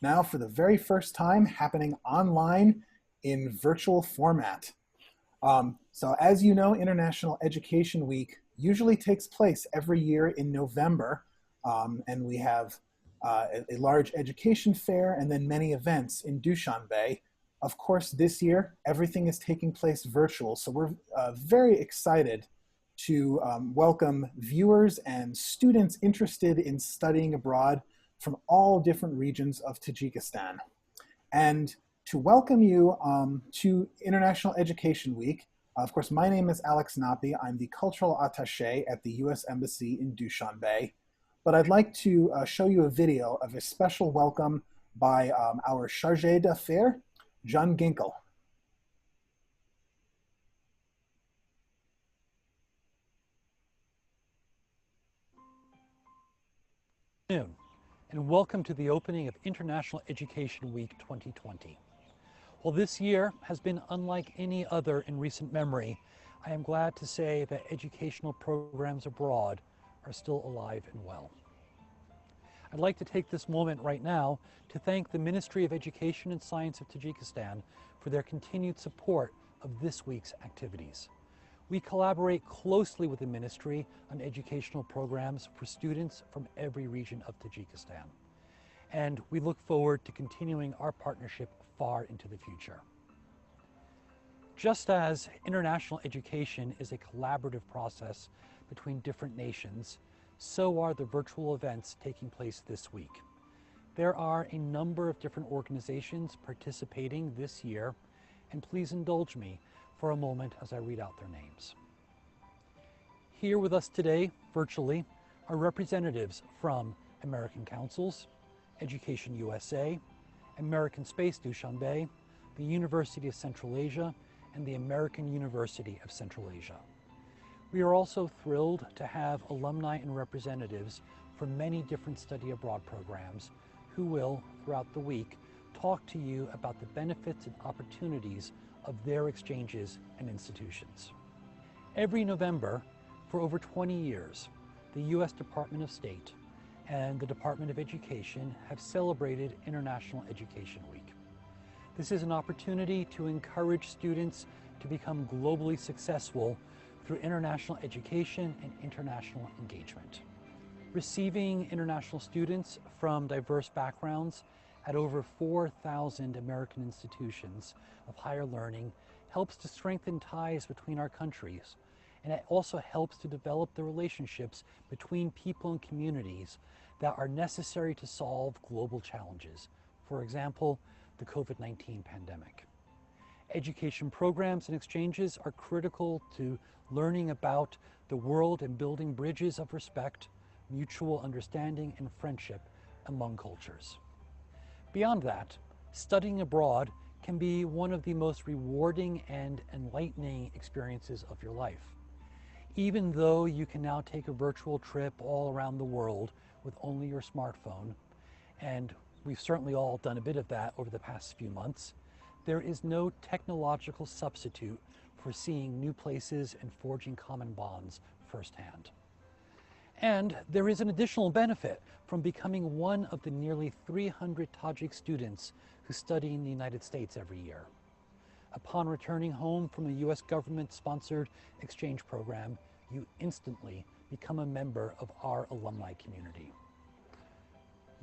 now for the very first time happening online in virtual format. So as you know, International Education Week usually takes place every year in November, and we have a large education fair and then many events in Dushanbe. Of course, this year, everything is taking place virtual, so we're very excited to welcome viewers and students interested in studying abroad from all different regions of Tajikistan. And to welcome you to International Education Week, of course, my name is Alex Noppe. I'm the Cultural Attaché at the US Embassy in Dushanbe. But I'd like to show you a video of a special welcome by our Chargé d'Affaires, John Ginkel. And welcome to the opening of International Education Week 2020. While this year has been unlike any other in recent memory, I am glad to say that educational programs abroad are still alive and well. I'd like to take this moment right now to thank the Ministry of Education and Science of Tajikistan for their continued support of this week's activities. We collaborate closely with the ministry on educational programs for students from every region of Tajikistan. And we look forward to continuing our partnership far into the future. Just as international education is a collaborative process between different nations, so are the virtual events taking place this week. There are a number of different organizations participating this year, and please indulge me for a moment as I read out their names. Here with us today, virtually, are representatives from American Councils, Education USA, American Space Dushanbe, the University of Central Asia, and the American University of Central Asia. We are also thrilled to have alumni and representatives from many different study abroad programs who will, throughout the week, talk to you about the benefits and opportunities of their exchanges and institutions. Every November, for over 20 years, the U.S. Department of State and the Department of Education have celebrated International Education Week. This is an opportunity to encourage students to become globally successful through international education and international engagement. Receiving international students from diverse backgrounds at over 4,000 American institutions of higher learning helps to strengthen ties between our countries, and it also helps to develop the relationships between people and communities that are necessary to solve global challenges. For example, the COVID-19 pandemic. Education programs and exchanges are critical to learning about the world and building bridges of respect, mutual understanding, and friendship among cultures. Beyond that, studying abroad can be one of the most rewarding and enlightening experiences of your life. Even though you can now take a virtual trip all around the world with only your smartphone, and we've certainly all done a bit of that over the past few months, there is no technological substitute for seeing new places and forging common bonds firsthand. And there is an additional benefit from becoming one of the nearly 300 Tajik students who study in the United States every year. Upon returning home from a U.S. government-sponsored exchange program, you instantly become a member of our alumni community.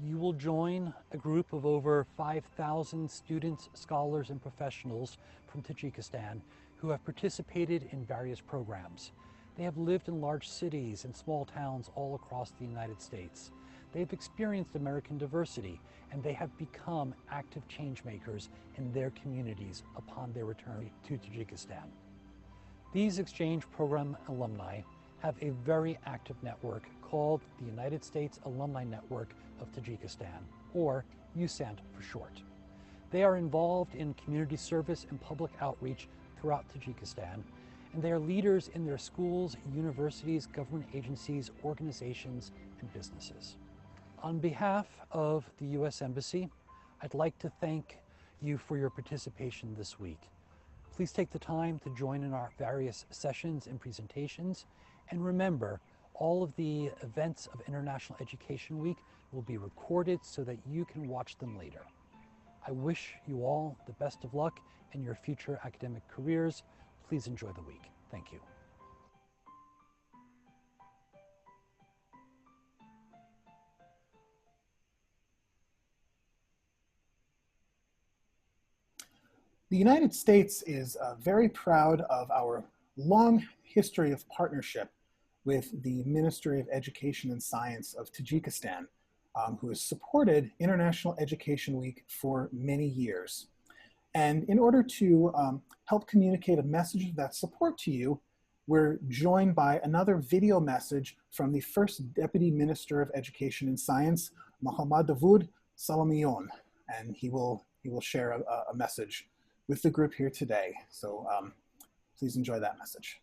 You will join a group of over 5,000 students, scholars, and professionals from Tajikistan who have participated in various programs. They have lived in large cities and small towns all across the United States. They have experienced American diversity, and they have become active change makers in their communities upon their return to Tajikistan. These exchange program alumni have a very active network called the United States Alumni Network of Tajikistan, or USANT for short. They are involved in community service and public outreach throughout Tajikistan, and they are leaders in their schools, universities, government agencies, organizations, and businesses. On behalf of the U.S. Embassy, I'd like to thank you for your participation this week. Please take the time to join in our various sessions and presentations, and remember, All of the events of International Education Week will be recorded so that you can watch them later. I wish you all the best of luck in your future academic careers. Please enjoy the week. Thank you. The United States is very proud of our long history of partnership with the Ministry of Education and Science of Tajikistan, who has supported International Education Week for many years. And in order to help communicate a message of that support to you, we're joined by another video message from the first Deputy Minister of Education and Science, Mohammad Davoud Salamion, and he will share a message with the group here today. So please enjoy that message.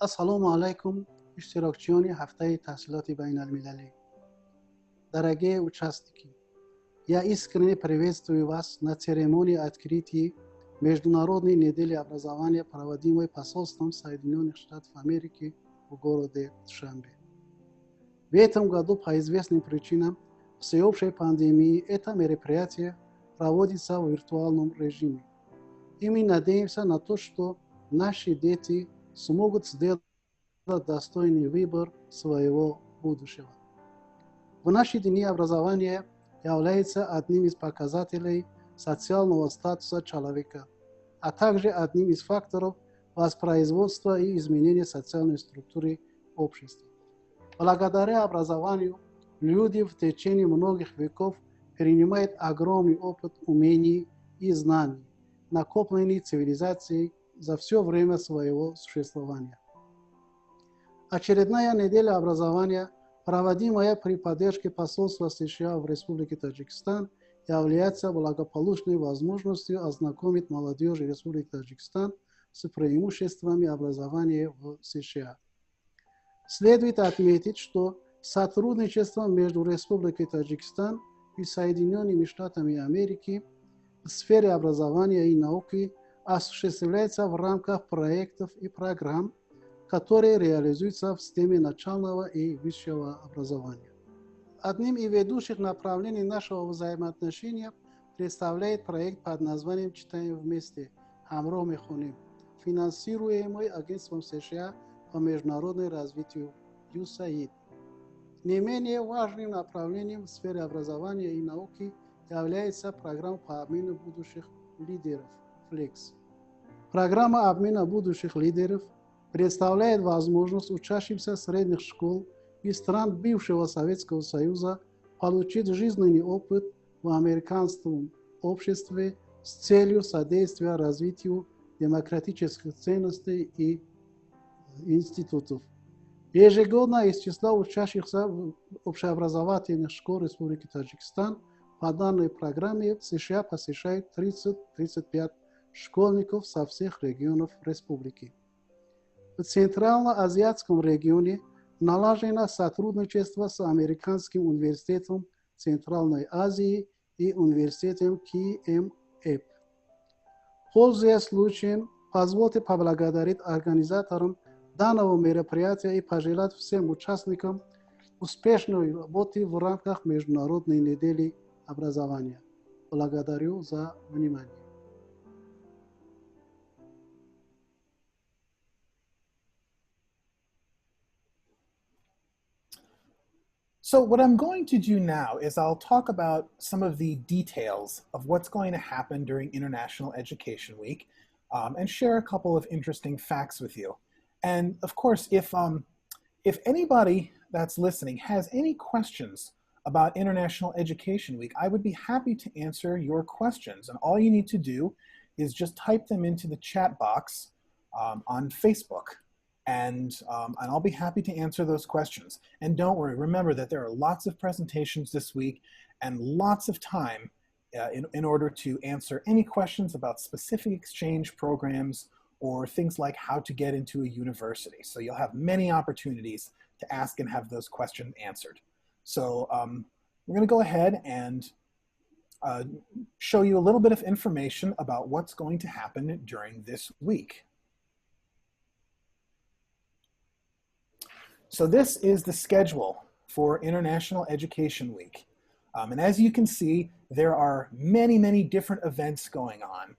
السلام علیکم اشتراکچیان هفته تحصیلات بین المللی. Дорогие участники, я искренне приветствую вас на церемонии открытия Международной недели образования, проводимой посольством Соединенных Штатов Америки в городе Душанбе. В этом году по известным причинам всеобщей пандемии это мероприятие проводится в виртуальном режиме. И мы надеемся на то, что наши дети смогут сделать достойный выбор своего будущего. В наши дни образование является одним из показателей социального статуса человека, а также одним из факторов воспроизводства и изменения социальной структуры общества. Благодаря образованию люди в течение многих веков перенимают огромный опыт умений и знаний, накопленных цивилизацией за все время своего существования. Очередная неделя образования, проводимая при поддержке посольства США в Республике Таджикистан, является благополучной возможностью ознакомить молодежь Республики Таджикистан с преимуществами образования в США. Следует отметить, что сотрудничество между Республикой Таджикистан и Соединенными Штатами Америки в сфере образования и науки осуществляется в рамках проектов и программ, которые реализуются в системе начального и высшего образования. Одним из ведущих направлений нашего взаимоотношения представляет проект под названием «Читаем вместе. Хамро мехуним», финансируемый агентством США по международному развитию USAID. Не менее важным направлением в сфере образования и науки является программа по обмену будущих лидеров FLEX. Программа обмена будущих лидеров представляет возможность учащимся средних школ из стран бывшего Советского Союза получить жизненный опыт в американском обществе с целью содействия развитию демократических ценностей и институтов. Ежегодно из числа учащихся в общеобразовательных школ Республики Таджикистан по данной программе в США посещает 30-35 школьников со всех регионов республики. В Центрально-Азиатском регионе налажено сотрудничество с Американским университетом Центральной Азии и университетом КМЭП. Пользуясь случаем, позвольте поблагодарить организаторам данного мероприятия и пожелать всем участникам успешной работы в рамках Международной недели образования. Благодарю за внимание. So what I'm going to do now is I'll talk about some of the details of what's going to happen during International Education Week and share a couple of interesting facts with you. And of course, if anybody that's listening has any questions about International Education Week, I would be happy to answer your questions. And all you need to do is just type them into the chat box on Facebook. And I'll be happy to answer those questions. And don't worry, remember that there are lots of presentations this week and lots of time in order to answer any questions about specific exchange programs or things like how to get into a university. So you'll have many opportunities to ask and have those questions answered. So we're going to go ahead and show you a little bit of information about what's going to happen during this week. So this is the schedule for International Education Week. And as you can see, there are many, many different events going on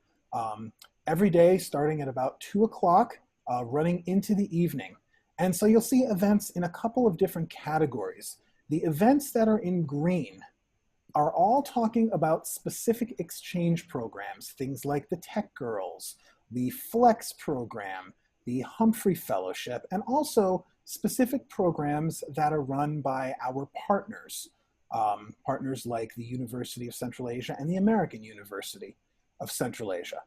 every day starting at about 2 o'clock, running into the evening. And so you'll see events in a couple of different categories. The events that are in green are all talking about specific exchange programs, things like the Tech Girls, the Flex program, the Humphrey Fellowship, and also specific programs that are run by our partners, partners like the University of Central Asia and the American University of Central Asia.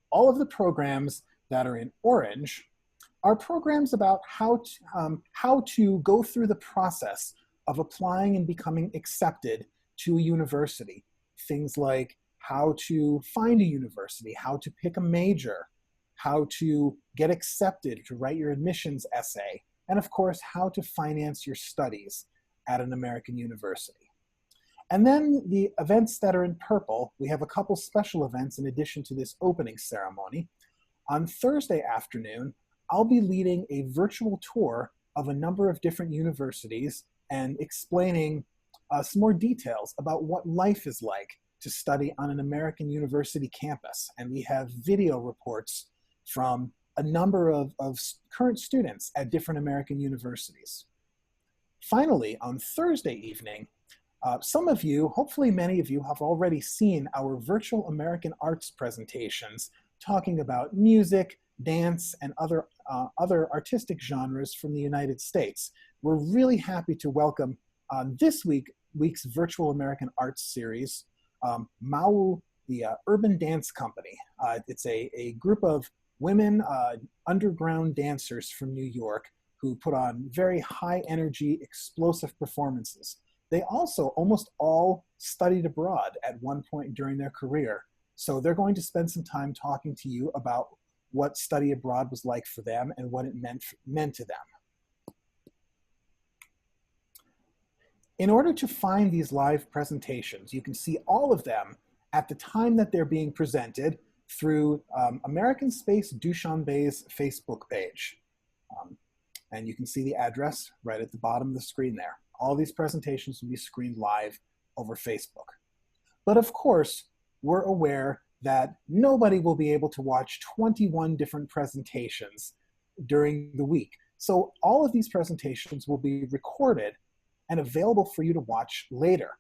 All of the programs that are in orange are programs about how to go through the process of applying and becoming accepted to a university. Things like how to find a university, how to pick a major, how to get accepted to write your admissions essay, and of course, how to finance your studies at an American university. And then the events that are in purple, we have a couple special events in addition to this opening ceremony. On Thursday afternoon, I'll be leading a virtual tour of a number of different universities and explaining some more details about what life is like to study on an American university campus. And we have video reports from a number of current students at different American universities. Finally, on Thursday evening, some of you, hopefully many of you, have already seen our virtual American arts presentations talking about music, dance, and other artistic genres from the United States. We're really happy to welcome this week's Virtual American Arts Series, Mau, the Urban Dance Company. It's a group of women underground dancers from New York who put on very high energy, explosive performances. They also almost all studied abroad at one point during their career. So they're going to spend some time talking to you about what study abroad was like for them and what it meant to them. In order to find these live presentations, you can see all of them at the time that they're being presented through American Space Dushanbe's Facebook page. And you can see the address right at the bottom of the screen there. All these presentations will be screened live over Facebook. But of course, we're aware that nobody will be able to watch 21 different presentations during the week. So all of these presentations will be recorded and available for you to watch later.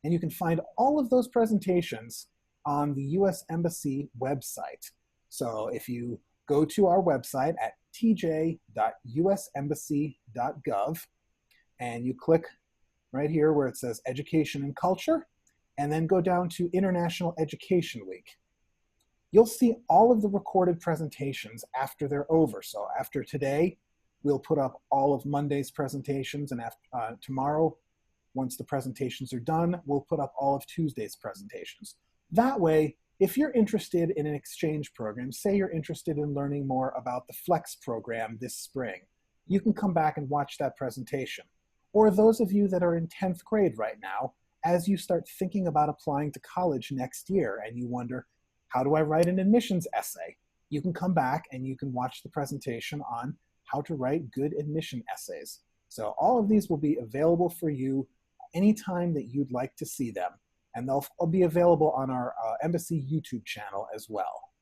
And you can find all of those presentations on the US Embassy website. So if you go to our website at tj.usembassy.gov and you click right here where it says Education and Culture, and then go down to International Education Week, you'll see all of the recorded presentations after they're over. So after today, we'll put up all of Monday's presentations, and after, tomorrow, once the presentations are done, we'll put up all of Tuesday's presentations. That way, if you're interested in an exchange program, say you're interested in learning more about the Flex program this spring, you can come back and watch that presentation. Or those of you that are in 10th grade right now, as you start thinking about applying to college next year and you wonder, how do I write an admissions essay? You can come back and you can watch the presentation on how to write good admission essays. So all of these will be available for you anytime that you'd like to see them. And they'll be available on our Embassy YouTube channel as well.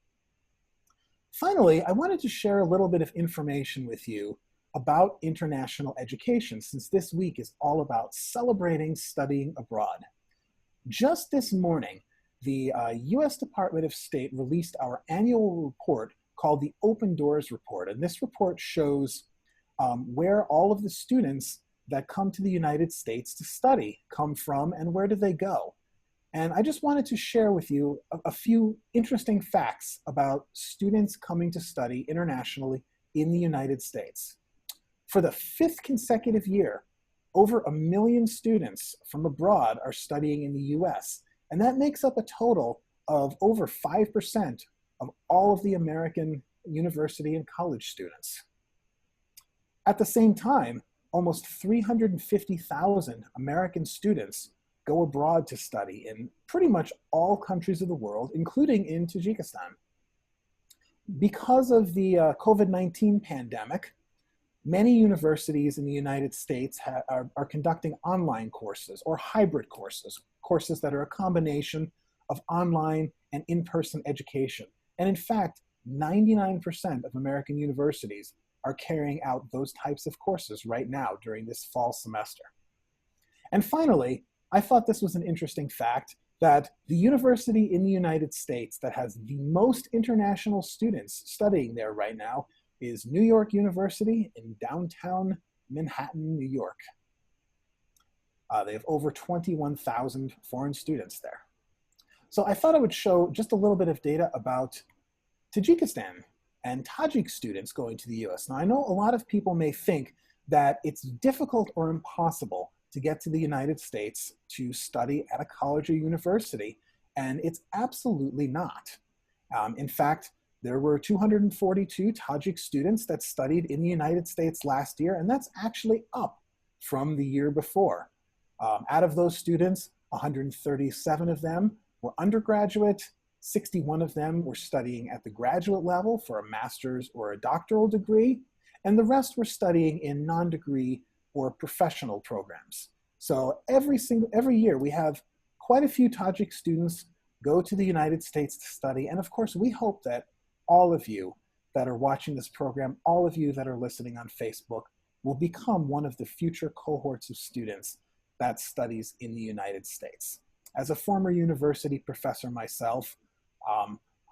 Finally, I wanted to share a little bit of information with you about international education, since this week is all about celebrating studying abroad. Just this morning, the US Department of State released our annual report called the Open Doors Report. And this report shows where all of the students that come to the United States to study come from and where do they go. And I just wanted to share with you a few interesting facts about students coming to study internationally in the United States. For the 5th consecutive year, over 1 million students from abroad are studying in the US, and that makes up a total of over 5% of all of the American university and college students. At the same time, almost 350,000 American students go abroad to study in pretty much all countries of the world, including in Tajikistan. Because of the COVID-19 pandemic, many universities in the United States are conducting online courses or hybrid courses, courses that are a combination of online and in-person education. And in fact, 99% of American universities are carrying out those types of courses right now during this fall semester. And finally, I thought this was an interesting fact that the university in the United States that has the most international students studying there right now is New York University in downtown Manhattan, New York. They have over 21,000 foreign students there. So I thought I would show just a little bit of data about Tajikistan and Tajik students going to the US. Now I know a lot of people may think that it's difficult or impossible to get to the United States to study at a college or university, and it's absolutely not. In fact, there were 242 Tajik students that studied in the United States last year, and that's actually up from the year before. Out of those students, 137 of them were undergraduate, 61 of them were studying at the graduate level for a master's or a doctoral degree, and the rest were studying in non-degree or professional programs. So every year we have quite a few Tajik students go to the United States to study, and of course we hope that all of you that are watching this program, all of you that are listening on Facebook, will become one of the future cohorts of students that studies in the United States. As a former university professor myself,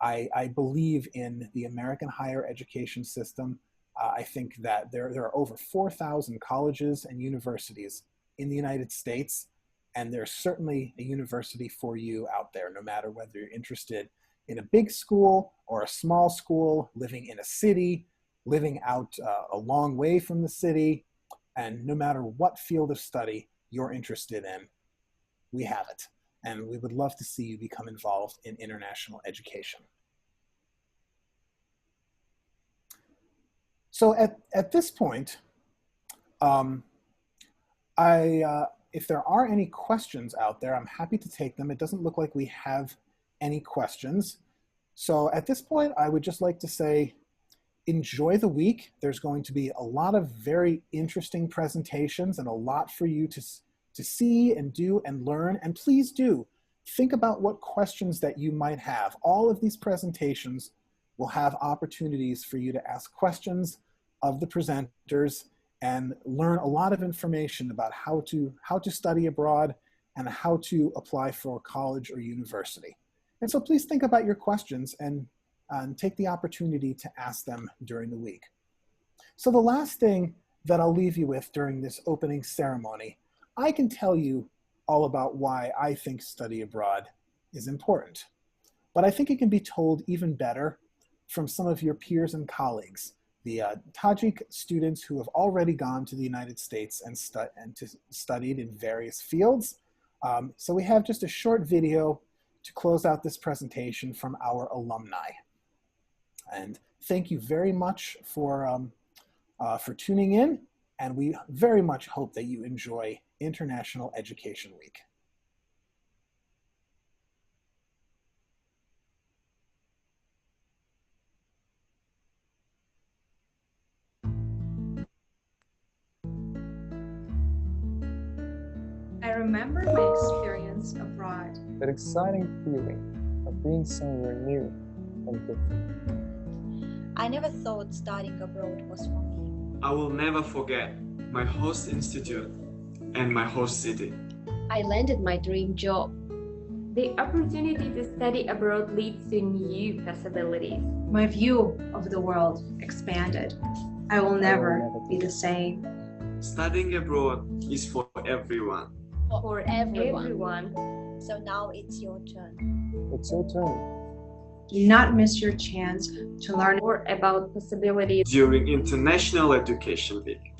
I believe in the American higher education system. I think that there are over 4,000 colleges and universities in the United States, and there's certainly a university for you out there, no matter whether you're interested in a big school or a small school, living in a city, living out a long way from the city, and no matter what field of study you're interested in, we have it. And we would love to see you become involved in international education. So at this point, if there are any questions out there, I'm happy to take them. It doesn't look like we have any questions. So at this point, I would just like to say, enjoy the week. There's going to be a lot of very interesting presentations and a lot for you to see and do and learn. And please do think about what questions that you might have. All of these presentations will have opportunities for you to ask questions of the presenters and learn a lot of information about how to study abroad and how to apply for college or university. And so please think about your questions and take the opportunity to ask them during the week. So the last thing that I'll leave you with during this opening ceremony, I can tell you all about why I think study abroad is important. But I think it can be told even better from some of your peers and colleagues, the Tajik students who have already gone to the United States and studied in various fields. So we have just a short video to close out this presentation from our alumni. And thank you very much for tuning in, and we very much hope that you enjoy International Education Week. I remember my experience abroad. That exciting feeling of being somewhere new and different. I never thought studying abroad was for me. I will never forget my host institute and my host city. I landed my dream job. The opportunity to study abroad leads to new possibilities. My view of the world expanded. I will never be the same. Studying abroad is for everyone. For everyone. So now it's your turn. It's your turn. Do not miss your chance to learn More about possibilities During International Education Week.